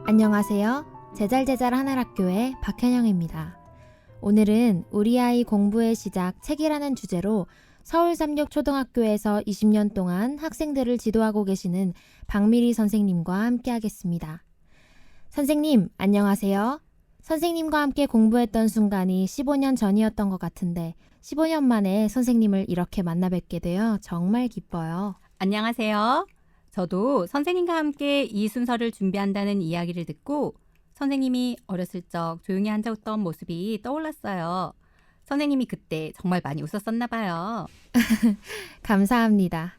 안녕하세요. 제잘제잘 하늘학교의 박현영입니다. 오늘은 우리 아이 공부의 시작 책이라는 주제로 서울삼육초등학교에서 20년 동안 학생들을 지도하고 계시는 박미리 선생님과 함께 하겠습니다. 선생님, 안녕하세요. 선생님과 함께 공부했던 순간이 15년 전이었던 것 같은데 15년 만에 선생님을 이렇게 만나 뵙게 되어 정말 기뻐요. 안녕하세요. 저도 선생님과 함께 이 순서를 준비한다는 이야기를 듣고 선생님이 어렸을 적 조용히 앉아있던 모습이 떠올랐어요. 선생님이 그때 정말 많이 웃었었나 봐요. 감사합니다.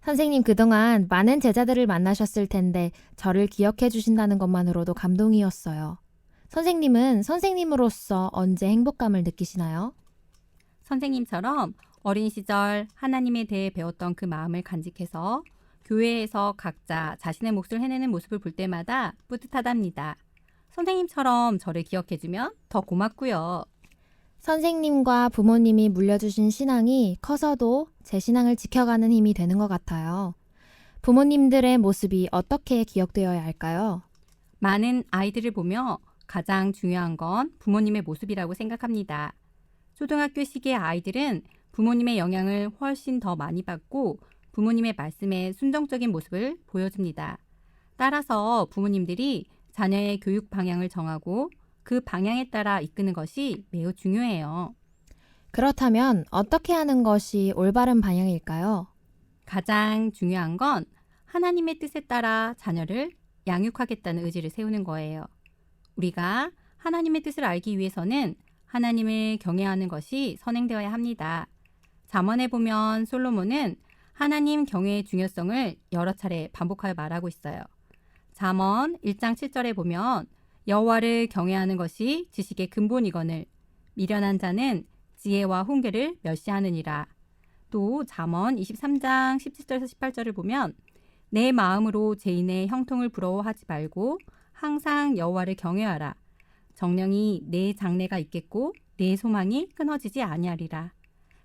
선생님 그동안 많은 제자들을 만나셨을 텐데 저를 기억해 주신다는 것만으로도 감동이었어요. 선생님은 선생님으로서 언제 행복감을 느끼시나요? 선생님처럼 어린 시절 하나님에 대해 배웠던 그 마음을 간직해서 교회에서 각자 자신의 몫을 해내는 모습을 볼 때마다 뿌듯하답니다. 선생님처럼 저를 기억해주면 더 고맙고요. 선생님과 부모님이 물려주신 신앙이 커서도 제 신앙을 지켜가는 힘이 되는 것 같아요. 부모님들의 모습이 어떻게 기억되어야 할까요? 많은 아이들을 보며 가장 중요한 건 부모님의 모습이라고 생각합니다. 초등학교 시기의 아이들은 부모님의 영향을 훨씬 더 많이 받고 부모님의 말씀에 순종적인 모습을 보여줍니다. 따라서 부모님들이 자녀의 교육 방향을 정하고 그 방향에 따라 이끄는 것이 매우 중요해요. 그렇다면 어떻게 하는 것이 올바른 방향일까요? 가장 중요한 건 하나님의 뜻에 따라 자녀를 양육하겠다는 의지를 세우는 거예요. 우리가 하나님의 뜻을 알기 위해서는 하나님을 경외하는 것이 선행되어야 합니다. 잠언에 보면 솔로몬은 하나님 경외의 중요성을 여러 차례 반복하여 말하고 있어요. 잠언 1장 7절에 보면 여호와를 경외하는 것이 지식의 근본이거늘 미련한 자는 지혜와 훈계를 멸시하느니라. 또 잠언 23장 17절에서 18절을 보면 내 마음으로 죄인의 형통을 부러워하지 말고 항상 여호와를 경외하라. 정령이 내 장래가 있겠고 내 소망이 끊어지지 아니하리라.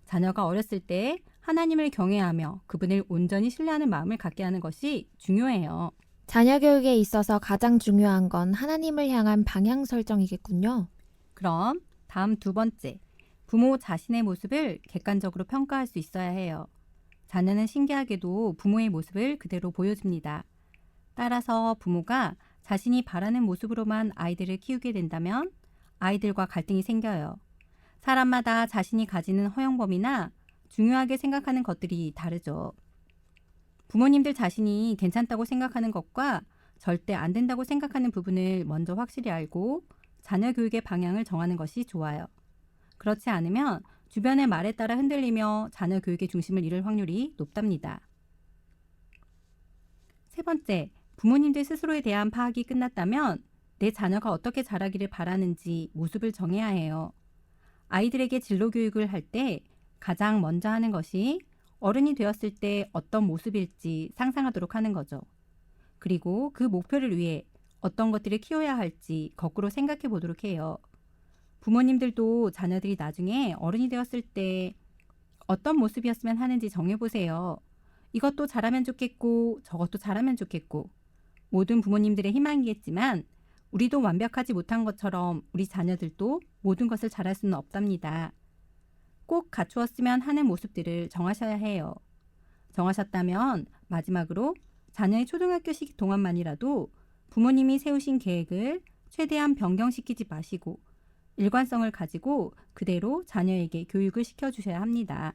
자녀가 어렸을 때 하나님을 경외하며 그분을 온전히 신뢰하는 마음을 갖게 하는 것이 중요해요. 자녀 교육에 있어서 가장 중요한 건 하나님을 향한 방향 설정이겠군요. 그럼 다음 두 번째, 부모 자신의 모습을 객관적으로 평가할 수 있어야 해요. 자녀는 신기하게도 부모의 모습을 그대로 보여줍니다. 따라서 부모가 자신이 바라는 모습으로만 아이들을 키우게 된다면 아이들과 갈등이 생겨요. 사람마다 자신이 가지는 허용범위나 중요하게 생각하는 것들이 다르죠. 부모님들 자신이 괜찮다고 생각하는 것과 절대 안 된다고 생각하는 부분을 먼저 확실히 알고 자녀 교육의 방향을 정하는 것이 좋아요. 그렇지 않으면 주변의 말에 따라 흔들리며 자녀 교육의 중심을 잃을 확률이 높답니다. 세 번째, 부모님들 스스로에 대한 파악이 끝났다면 내 자녀가 어떻게 자라기를 바라는지 모습을 정해야 해요. 아이들에게 진로 교육을 할 때 가장 먼저 하는 것이 어른이 되었을 때 어떤 모습일지 상상하도록 하는 거죠. 그리고 그 목표를 위해 어떤 것들을 키워야 할지 거꾸로 생각해 보도록 해요. 부모님들도 자녀들이 나중에 어른이 되었을 때 어떤 모습이었으면 하는지 정해보세요. 이것도 잘하면 좋겠고 저것도 잘하면 좋겠고 모든 부모님들의 희망이겠지만 우리도 완벽하지 못한 것처럼 우리 자녀들도 모든 것을 잘할 수는 없답니다. 꼭 갖추었으면 하는 모습들을 정하셔야 해요. 정하셨다면 마지막으로 자녀의 초등학교 시기 동안만이라도 부모님이 세우신 계획을 최대한 변경시키지 마시고 일관성을 가지고 그대로 자녀에게 교육을 시켜주셔야 합니다.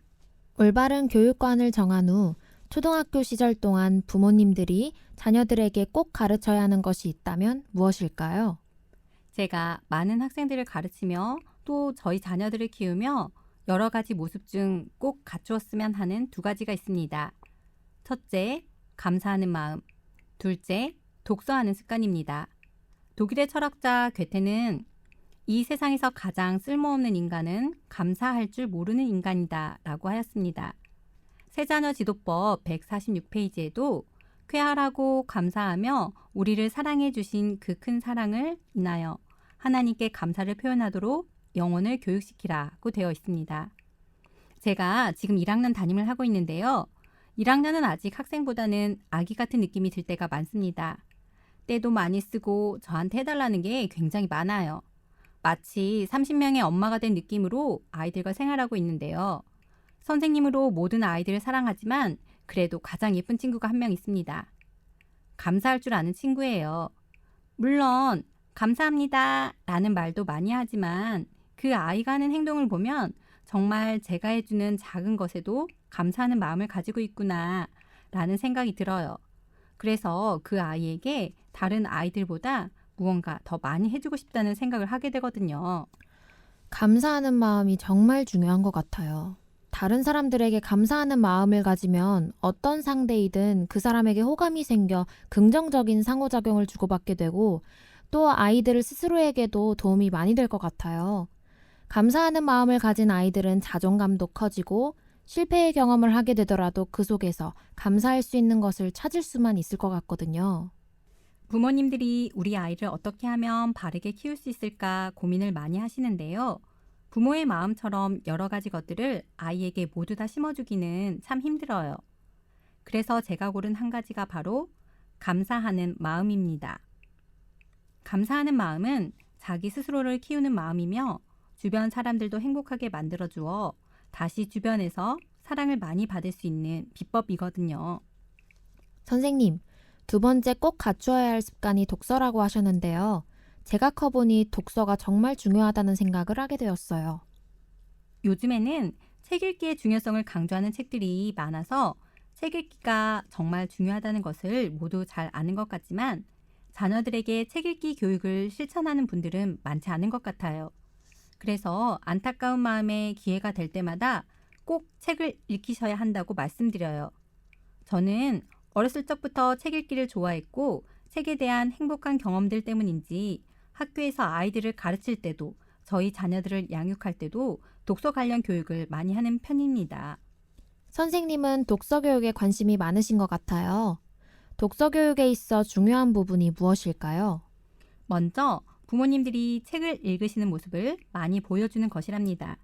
올바른 교육관을 정한 후 초등학교 시절 동안 부모님들이 자녀들에게 꼭 가르쳐야 하는 것이 있다면 무엇일까요? 제가 많은 학생들을 가르치며 또 저희 자녀들을 키우며 여러 가지 모습 중 꼭 갖추었으면 하는 두 가지가 있습니다. 첫째, 감사하는 마음. 둘째, 독서하는 습관입니다. 독일의 철학자 괴테는 이 세상에서 가장 쓸모없는 인간은 감사할 줄 모르는 인간이다 라고 하였습니다. 세자녀 지도법 146페이지에도 쾌활하고 감사하며 우리를 사랑해 주신 그 큰 사랑을 인하여 하나님께 감사를 표현하도록 영혼을 교육시키라고 되어 있습니다. 제가 지금 1학년 담임을 하고 있는데요. 1학년은 아직 학생보다는 아기 같은 느낌이 들 때가 많습니다. 때도 많이 쓰고 저한테 해달라는 게 굉장히 많아요. 마치 30명의 엄마가 된 느낌으로 아이들과 생활하고 있는데요. 선생님으로 모든 아이들을 사랑하지만 그래도 가장 예쁜 친구가 한 명 있습니다. 감사할 줄 아는 친구예요. 물론 감사합니다 라는 말도 많이 하지만 그 아이가 하는 행동을 보면 정말 제가 해주는 작은 것에도 감사하는 마음을 가지고 있구나 라는 생각이 들어요. 그래서 그 아이에게 다른 아이들보다 무언가 더 많이 해주고 싶다는 생각을 하게 되거든요. 감사하는 마음이 정말 중요한 것 같아요. 다른 사람들에게 감사하는 마음을 가지면 어떤 상대이든 그 사람에게 호감이 생겨 긍정적인 상호작용을 주고받게 되고 또 아이들 스스로에게도 도움이 많이 될 것 같아요. 감사하는 마음을 가진 아이들은 자존감도 커지고 실패의 경험을 하게 되더라도 그 속에서 감사할 수 있는 것을 찾을 수만 있을 것 같거든요. 부모님들이 우리 아이를 어떻게 하면 바르게 키울 수 있을까 고민을 많이 하시는데요. 부모의 마음처럼 여러 가지 것들을 아이에게 모두 다 심어주기는 참 힘들어요. 그래서 제가 고른 한 가지가 바로 감사하는 마음입니다. 감사하는 마음은 자기 스스로를 키우는 마음이며 주변 사람들도 행복하게 만들어주어 다시 주변에서 사랑을 많이 받을 수 있는 비법이거든요. 선생님, 두 번째 꼭 갖추어야 할 습관이 독서라고 하셨는데요. 제가 커보니 독서가 정말 중요하다는 생각을 하게 되었어요. 요즘에는 책 읽기의 중요성을 강조하는 책들이 많아서 책 읽기가 정말 중요하다는 것을 모두 잘 아는 것 같지만 자녀들에게 책 읽기 교육을 실천하는 분들은 많지 않은 것 같아요. 그래서 안타까운 마음에 기회가 될 때마다 꼭 책을 읽히셔야 한다고 말씀드려요. 저는 어렸을 적부터 책 읽기를 좋아했고 책에 대한 행복한 경험들 때문인지 학교에서 아이들을 가르칠 때도 저희 자녀들을 양육할 때도 독서 관련 교육을 많이 하는 편입니다. 선생님은 독서 교육에 관심이 많으신 것 같아요. 독서 교육에 있어 중요한 부분이 무엇일까요? 먼저 부모님들이 책을 읽으시는 모습을 많이 보여주는 것이랍니다.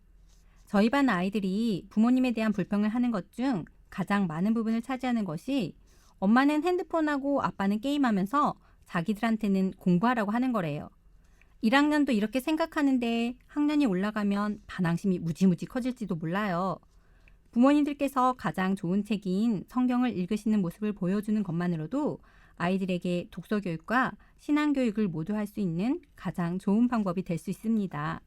저희 반 아이들이 부모님에 대한 불평을 하는 것 중 가장 많은 부분을 차지하는 것이 엄마는 핸드폰하고 아빠는 게임하면서 자기들한테는 공부하라고 하는 거래요. 1학년도 이렇게 생각하는데 학년이 올라가면 반항심이 무지무지 커질지도 몰라요. 부모님들께서 가장 좋은 책인 성경을 읽으시는 모습을 보여주는 것만으로도 아이들에게 독서 교육과 신앙 교육을 모두 할 수 있는 가장 좋은 방법이 될 수 있습니다.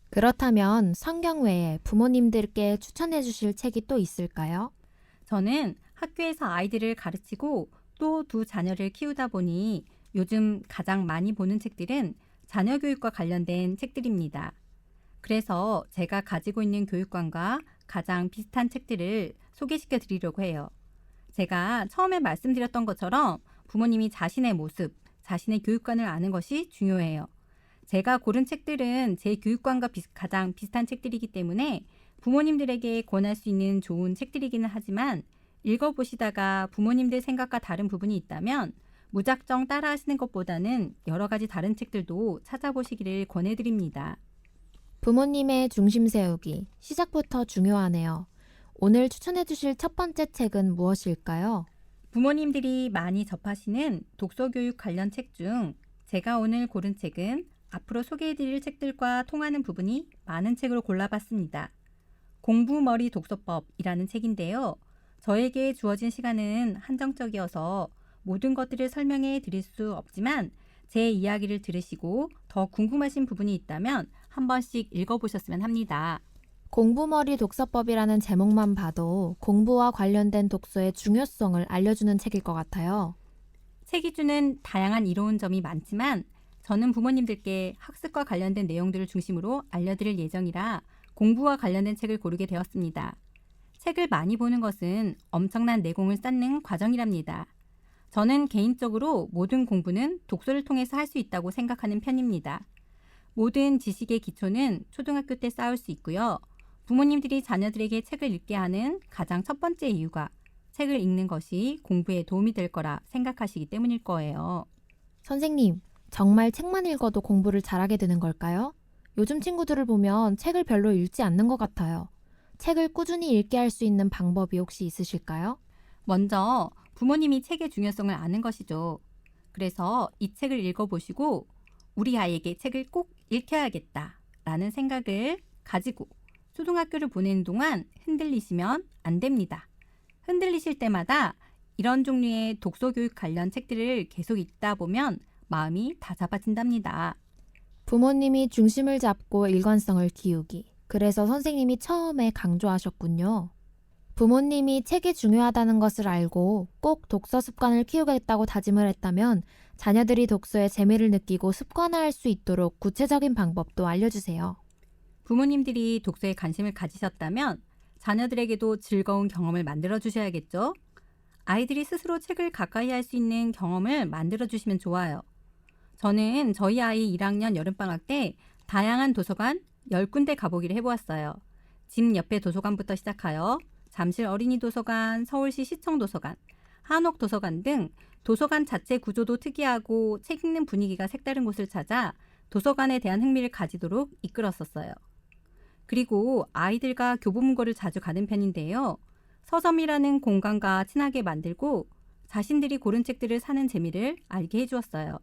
그렇다면 성경 외에 부모님들께 추천해 주실 책이 또 있을까요? 저는 학교에서 아이들을 가르치고 또 두 자녀를 키우다 보니 요즘 가장 많이 보는 책들은 자녀 교육과 관련된 책들입니다. 그래서 제가 가지고 있는 교육관과 가장 비슷한 책들을 소개시켜 드리려고 해요. 제가 처음에 말씀드렸던 것처럼 부모님이 자신의 모습, 자신의 교육관을 아는 것이 중요해요. 제가 고른 책들은 제 교육관과 가장 비슷한 책들이기 때문에 부모님들에게 권할 수 있는 좋은 책들이기는 하지만 읽어보시다가 부모님들 생각과 다른 부분이 있다면 무작정 따라하시는 것보다는 여러 가지 다른 책들도 찾아보시기를 권해드립니다. 부모님의 중심 세우기, 시작부터 중요하네요. 오늘 추천해 주실 첫 번째 책은 무엇일까요? 부모님들이 많이 접하시는 독서교육 관련 책 중 제가 오늘 고른 책은 앞으로 소개해드릴 책들과 통하는 부분이 많은 책으로 골라봤습니다. 공부머리 독서법이라는 책인데요. 저에게 주어진 시간은 한정적이어서 모든 것들을 설명해 드릴 수 없지만 제 이야기를 들으시고 더 궁금하신 부분이 있다면 한 번씩 읽어보셨으면 합니다. 공부머리 독서법이라는 제목만 봐도 공부와 관련된 독서의 중요성을 알려주는 책일 것 같아요. 책이 주는 다양한 이로운 점이 많지만 저는 부모님들께 학습과 관련된 내용들을 중심으로 알려드릴 예정이라 공부와 관련된 책을 고르게 되었습니다. 책을 많이 보는 것은 엄청난 내공을 쌓는 과정이랍니다. 저는 개인적으로 모든 공부는 독서를 통해서 할 수 있다고 생각하는 편입니다. 모든 지식의 기초는 초등학교 때 쌓을 수 있고요. 부모님들이 자녀들에게 책을 읽게 하는 가장 첫 번째 이유가 책을 읽는 것이 공부에 도움이 될 거라 생각하시기 때문일 거예요. 선생님, 정말 책만 읽어도 공부를 잘하게 되는 걸까요? 요즘 친구들을 보면 책을 별로 읽지 않는 것 같아요. 책을 꾸준히 읽게 할 수 있는 방법이 혹시 있으실까요? 먼저 부모님이 책의 중요성을 아는 것이죠. 그래서 이 책을 읽어보시고 우리 아이에게 책을 꼭 읽혀야겠다라는 생각을 가지고 초등학교를 보내는 동안 흔들리시면 안 됩니다. 흔들리실 때마다 이런 종류의 독서 교육 관련 책들을 계속 읽다 보면 마음이 다 잡아진답니다. 부모님이 중심을 잡고 일관성을 키우기. 그래서 선생님이 처음에 강조하셨군요. 부모님이 책이 중요하다는 것을 알고 꼭 독서 습관을 키우겠다고 다짐을 했다면 자녀들이 독서에 재미를 느끼고 습관화할 수 있도록 구체적인 방법도 알려주세요. 부모님들이 독서에 관심을 가지셨다면 자녀들에게도 즐거운 경험을 만들어 주셔야겠죠? 아이들이 스스로 책을 가까이 할 수 있는 경험을 만들어 주시면 좋아요. 저는 저희 아이 1학년 여름방학 때 다양한 도서관 10군데 가보기를 해보았어요. 집 옆에 도서관부터 시작하여 잠실 어린이 도서관, 서울시 시청도서관, 한옥도서관 등 도서관 자체 구조도 특이하고 책 읽는 분위기가 색다른 곳을 찾아 도서관에 대한 흥미를 가지도록 이끌었었어요. 그리고 아이들과 교보문고를 자주 가는 편인데요. 서점이라는 공간과 친하게 만들고 자신들이 고른 책들을 사는 재미를 알게 해주었어요.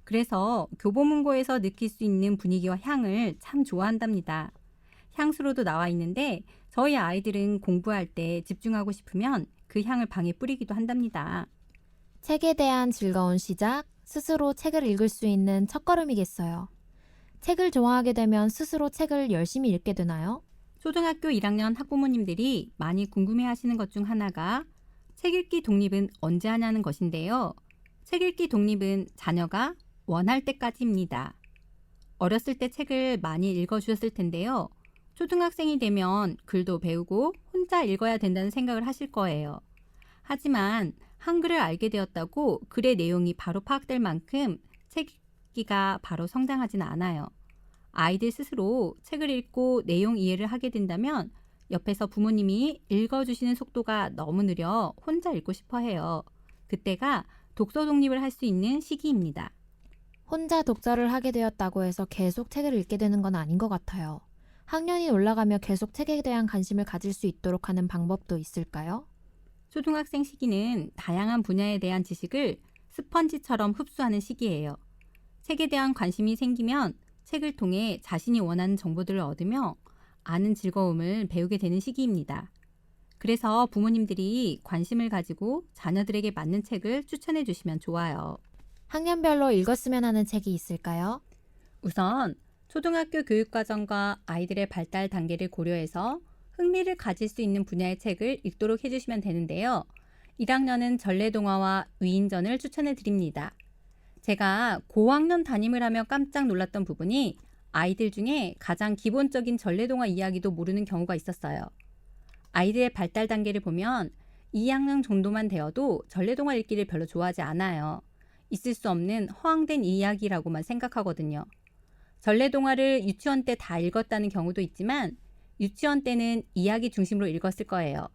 그래서 교보문고에서 느낄 수 있는 분위기와 향을 참 좋아한답니다. 향수로도 나와 있는데 저희 아이들은 공부할 때 집중하고 싶으면 그 향을 방에 뿌리기도 한답니다. 책에 대한 즐거운 시작, 스스로 책을 읽을 수 있는 첫걸음이겠어요. 책을 좋아하게 되면 스스로 책을 열심히 읽게 되나요? 초등학교 1학년 학부모님들이 많이 궁금해하시는 것 중 하나가 책 읽기 독립은 언제 하냐는 것인데요. 책 읽기 독립은 자녀가 원할 때까지입니다. 어렸을 때 책을 많이 읽어주셨을 텐데요. 초등학생이 되면 글도 배우고 혼자 읽어야 된다는 생각을 하실 거예요. 하지만 한글을 알게 되었다고 글의 내용이 바로 파악될 만큼 책 읽기가 바로 성장하지는 않아요. 아이들 스스로 책을 읽고 내용 이해를 하게 된다면 옆에서 부모님이 읽어주시는 속도가 너무 느려 혼자 읽고 싶어 해요. 그때가 독서 독립을 할 수 있는 시기입니다. 혼자 독서를 하게 되었다고 해서 계속 책을 읽게 되는 건 아닌 것 같아요. 학년이 올라가며 계속 책에 대한 관심을 가질 수 있도록 하는 방법도 있을까요? 초등학생 시기는 다양한 분야에 대한 지식을 스펀지처럼 흡수하는 시기예요. 책에 대한 관심이 생기면 책을 통해 자신이 원하는 정보들을 얻으며 아는 즐거움을 배우게 되는 시기입니다. 그래서 부모님들이 관심을 가지고 자녀들에게 맞는 책을 추천해 주시면 좋아요. 학년별로 읽었으면 하는 책이 있을까요? 우선 초등학교 교육과정과 아이들의 발달 단계를 고려해서 흥미를 가질 수 있는 분야의 책을 읽도록 해주시면 되는데요. 1학년은 전래동화와 위인전을 추천해 드립니다. 제가 고학년 담임을 하며 깜짝 놀랐던 부분이 아이들 중에 가장 기본적인 전래동화 이야기도 모르는 경우가 있었어요. 아이들의 발달 단계를 보면 2학년 정도만 되어도 전래동화 읽기를 별로 좋아하지 않아요. 있을 수 없는 허황된 이야기라고만 생각하거든요. 전래동화를 유치원 때 다 읽었다는 경우도 있지만 유치원 때는 이야기 중심으로 읽었을 거예요.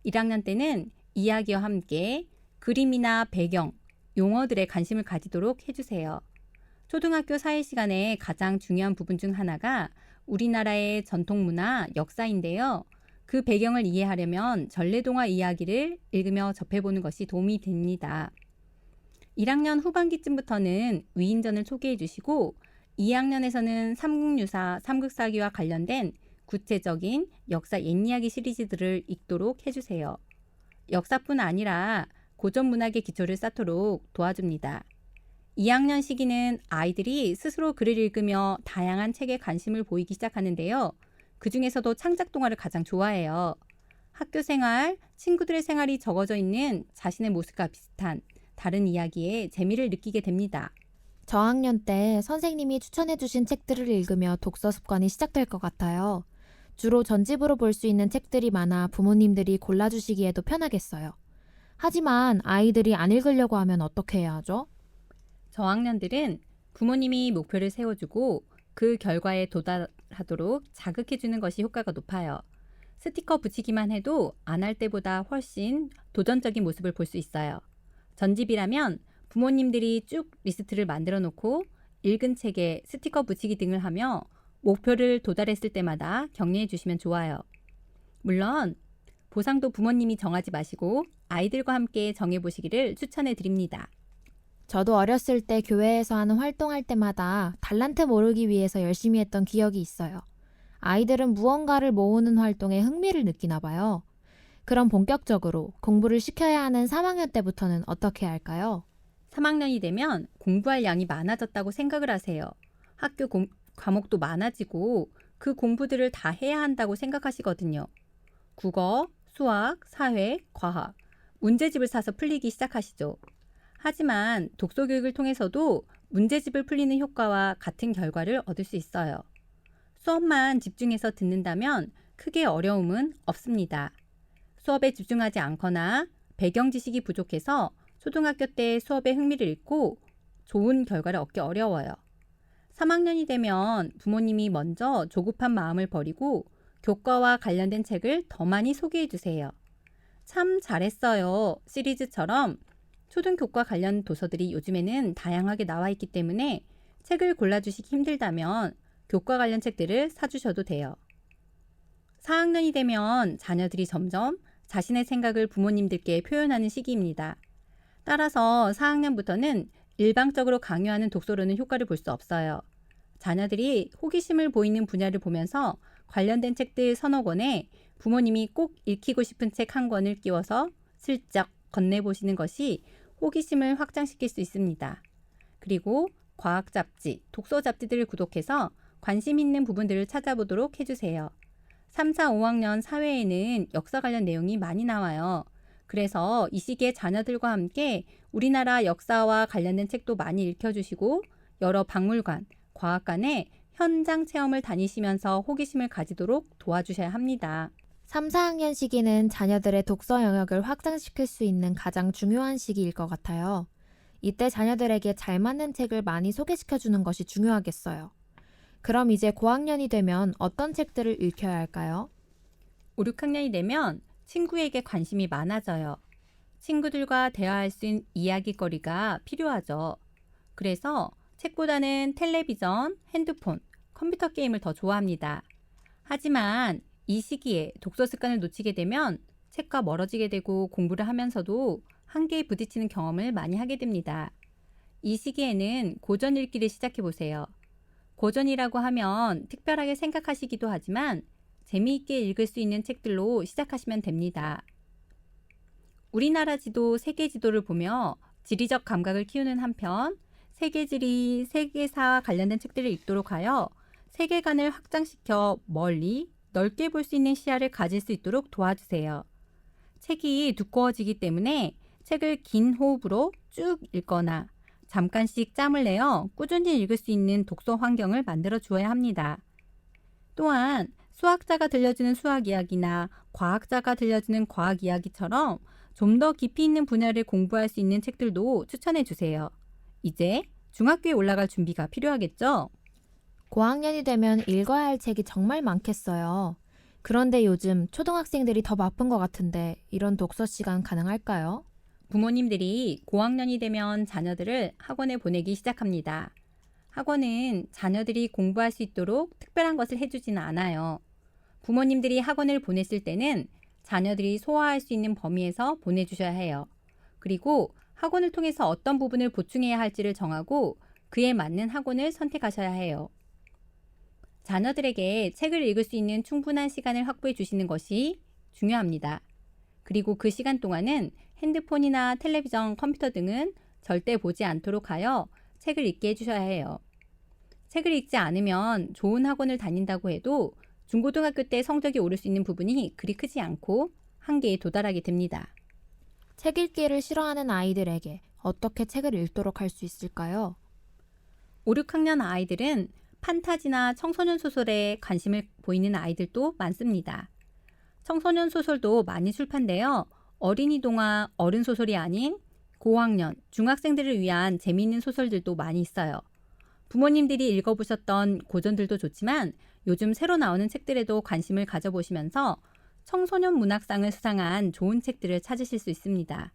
1학년 때는 이야기와 함께 그림이나 배경, 용어들에 관심을 가지도록 해주세요. 초등학교 사회 시간에 가장 중요한 부분 중 하나가 우리나라의 전통문화, 역사인데요. 그 배경을 이해하려면 전래동화 이야기를 읽으며 접해보는 것이 도움이 됩니다. 1학년 후반기쯤부터는 위인전을 소개해 주시고 2학년에서는 삼국유사, 삼국사기와 관련된 구체적인 역사 옛이야기 시리즈들을 읽도록 해주세요. 역사뿐 아니라 고전문학의 기초를 쌓도록 도와줍니다. 2학년 시기는 아이들이 스스로 글을 읽으며 다양한 책에 관심을 보이기 시작하는데요. 그 중에서도 창작동화를 가장 좋아해요. 학교 생활, 친구들의 생활이 적어져 있는 자신의 모습과 비슷한 다른 이야기에 재미를 느끼게 됩니다. 저학년 때 선생님이 추천해주신 책들을 읽으며 독서 습관이 시작될 것 같아요. 주로 전집으로 볼 수 있는 책들이 많아 부모님들이 골라주시기에도 편하겠어요. 하지만 아이들이 안 읽으려고 하면 어떻게 해야 하죠? 저학년들은 부모님이 목표를 세워주고 그 결과에 도달하도록 자극해주는 것이 효과가 높아요. 스티커 붙이기만 해도 안 할 때보다 훨씬 도전적인 모습을 볼 수 있어요. 전집이라면 부모님들이 쭉 리스트를 만들어 놓고 읽은 책에 스티커 붙이기 등을 하며 목표를 도달했을 때마다 격려해 주시면 좋아요. 물론 보상도 부모님이 정하지 마시고 아이들과 함께 정해보시기를 추천해 드립니다. 저도 어렸을 때 교회에서 하는 활동할 때마다 달란트 모르기 위해서 열심히 했던 기억이 있어요. 아이들은 무언가를 모으는 활동에 흥미를 느끼나 봐요. 그럼 본격적으로 공부를 시켜야 하는 3학년 때부터는 어떻게 할까요? 3학년이 되면 공부할 양이 많아졌다고 생각을 하세요. 과목도 많아지고 그 공부들을 다 해야 한다고 생각하시거든요. 국어, 수학, 사회, 과학, 문제집을 사서 풀리기 시작하시죠. 하지만 독서 교육을 통해서도 문제집을 풀리는 효과와 같은 결과를 얻을 수 있어요. 수업만 집중해서 듣는다면 크게 어려움은 없습니다. 수업에 집중하지 않거나 배경 지식이 부족해서 초등학교 때 수업에 흥미를 잃고 좋은 결과를 얻기 어려워요. 3학년이 되면 부모님이 먼저 조급한 마음을 버리고 교과와 관련된 책을 더 많이 소개해 주세요. 참 잘했어요 시리즈처럼 초등교과 관련 도서들이 요즘에는 다양하게 나와 있기 때문에 책을 골라주시기 힘들다면 교과 관련 책들을 사주셔도 돼요. 4학년이 되면 자녀들이 점점 자신의 생각을 부모님들께 표현하는 시기입니다. 따라서 4학년부터는 일방적으로 강요하는 독서로는 효과를 볼 수 없어요. 자녀들이 호기심을 보이는 분야를 보면서 관련된 책들 서너 권에 부모님이 꼭 읽히고 싶은 책 한 권을 끼워서 슬쩍 건네보시는 것이 호기심을 확장시킬 수 있습니다. 그리고 과학 잡지, 독서 잡지들을 구독해서 관심 있는 부분들을 찾아보도록 해주세요. 3, 4, 5학년 사회에는 역사 관련 내용이 많이 나와요. 그래서 이 시기에 자녀들과 함께 우리나라 역사와 관련된 책도 많이 읽혀주시고 여러 박물관, 과학관에 현장 체험을 다니시면서 호기심을 가지도록 도와주셔야 합니다. 3, 4학년 시기는 자녀들의 독서 영역을 확장시킬 수 있는 가장 중요한 시기일 것 같아요. 이때 자녀들에게 잘 맞는 책을 많이 소개시켜주는 것이 중요하겠어요. 그럼 이제 고학년이 되면 어떤 책들을 읽혀야 할까요? 5, 6학년이 되면 친구에게 관심이 많아져요. 친구들과 대화할 수 있는 이야기거리가 필요하죠. 그래서 책보다는 텔레비전, 핸드폰, 컴퓨터 게임을 더 좋아합니다. 하지만 이 시기에 독서 습관을 놓치게 되면 책과 멀어지게 되고 공부를 하면서도 한계에 부딪히는 경험을 많이 하게 됩니다. 이 시기에는 고전 읽기를 시작해 보세요. 고전이라고 하면 특별하게 생각하시기도 하지만 재미있게 읽을 수 있는 책들로 시작하시면 됩니다. 우리나라 지도, 세계 지도를 보며 지리적 감각을 키우는 한편 세계지리, 세계사와 관련된 책들을 읽도록 하여 세계관을 확장시켜 멀리 넓게 볼 수 있는 시야를 가질 수 있도록 도와주세요. 책이 두꺼워지기 때문에 책을 긴 호흡으로 쭉 읽거나 잠깐씩 짬을 내어 꾸준히 읽을 수 있는 독서 환경을 만들어 주어야 합니다. 또한 수학자가 들려주는 수학 이야기나 과학자가 들려주는 과학 이야기처럼 좀 더 깊이 있는 분야를 공부할 수 있는 책들도 추천해 주세요. 이제 중학교에 올라갈 준비가 필요하겠죠? 고학년이 되면 읽어야 할 책이 정말 많겠어요. 그런데 요즘 초등학생들이 더 바쁜 것 같은데 이런 독서 시간 가능할까요? 부모님들이 고학년이 되면 자녀들을 학원에 보내기 시작합니다. 학원은 자녀들이 공부할 수 있도록 특별한 것을 해주지는 않아요. 부모님들이 학원을 보냈을 때는 자녀들이 소화할 수 있는 범위에서 보내주셔야 해요. 그리고 학원을 통해서 어떤 부분을 보충해야 할지를 정하고 그에 맞는 학원을 선택하셔야 해요. 자녀들에게 책을 읽을 수 있는 충분한 시간을 확보해 주시는 것이 중요합니다. 그리고 그 시간 동안은 핸드폰이나 텔레비전, 컴퓨터 등은 절대 보지 않도록 하여 책을 읽게 해주셔야 해요. 책을 읽지 않으면 좋은 학원을 다닌다고 해도 중고등학교 때 성적이 오를 수 있는 부분이 그리 크지 않고 한계에 도달하게 됩니다. 책 읽기를 싫어하는 아이들에게 어떻게 책을 읽도록 할 수 있을까요? 5, 6학년 아이들은 판타지나 청소년 소설에 관심을 보이는 아이들도 많습니다. 청소년 소설도 많이 출판되어 어린이 동화, 어른 소설이 아닌 고학년, 중학생들을 위한 재미있는 소설들도 많이 있어요. 부모님들이 읽어보셨던 고전들도 좋지만 요즘 새로 나오는 책들에도 관심을 가져보시면서 청소년 문학상을 수상한 좋은 책들을 찾으실 수 있습니다.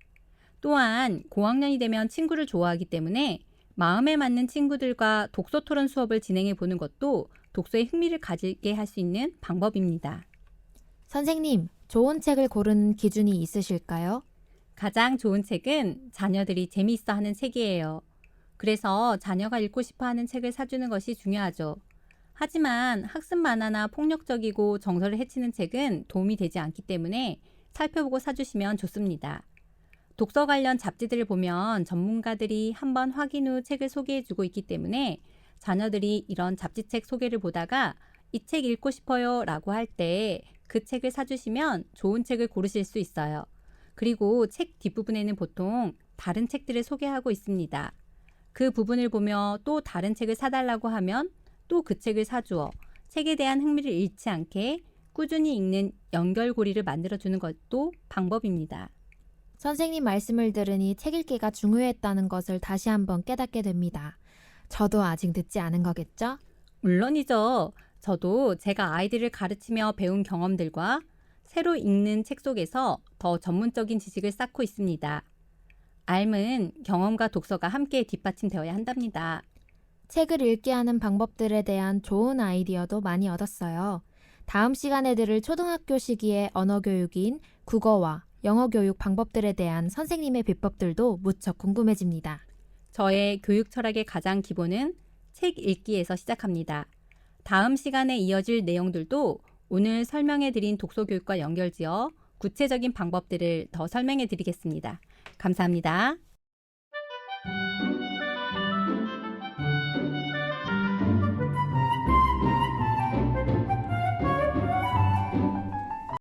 또한 고학년이 되면 친구를 좋아하기 때문에 마음에 맞는 친구들과 독서 토론 수업을 진행해 보는 것도 독서에 흥미를 가지게 할 수 있는 방법입니다. 선생님, 좋은 책을 고르는 기준이 있으실까요? 가장 좋은 책은 자녀들이 재미있어 하는 책이에요. 그래서 자녀가 읽고 싶어 하는 책을 사주는 것이 중요하죠. 하지만 학습 만화나 폭력적이고 정서를 해치는 책은 도움이 되지 않기 때문에 살펴보고 사주시면 좋습니다. 독서 관련 잡지들을 보면 전문가들이 한번 확인 후 책을 소개해주고 있기 때문에 자녀들이 이런 잡지책 소개를 보다가 이 책 읽고 싶어요 라고 할 때 그 책을 사주시면 좋은 책을 고르실 수 있어요. 그리고 책 뒷부분에는 보통 다른 책들을 소개하고 있습니다. 그 부분을 보며 또 다른 책을 사달라고 하면 또 그 책을 사주어 책에 대한 흥미를 잃지 않게 꾸준히 읽는 연결고리를 만들어주는 것도 방법입니다. 선생님 말씀을 들으니 책 읽기가 중요했다는 것을 다시 한번 깨닫게 됩니다. 저도 아직 늦지 않은 거겠죠? 물론이죠. 저도 제가 아이들을 가르치며 배운 경험들과 새로 읽는 책 속에서 더 전문적인 지식을 쌓고 있습니다. 삶은 경험과 독서가 함께 뒷받침되어야 한답니다. 책을 읽게 하는 방법들에 대한 좋은 아이디어도 많이 얻었어요. 다음 시간에 들을 초등학교 시기의 언어 교육인 국어와 영어 교육 방법들에 대한 선생님의 비법들도 무척 궁금해집니다. 저의 교육 철학의 가장 기본은 책 읽기에서 시작합니다. 다음 시간에 이어질 내용들도 오늘 설명해드린 독서 교육과 연결지어 구체적인 방법들을 더 설명해 드리겠습니다. 감사합니다.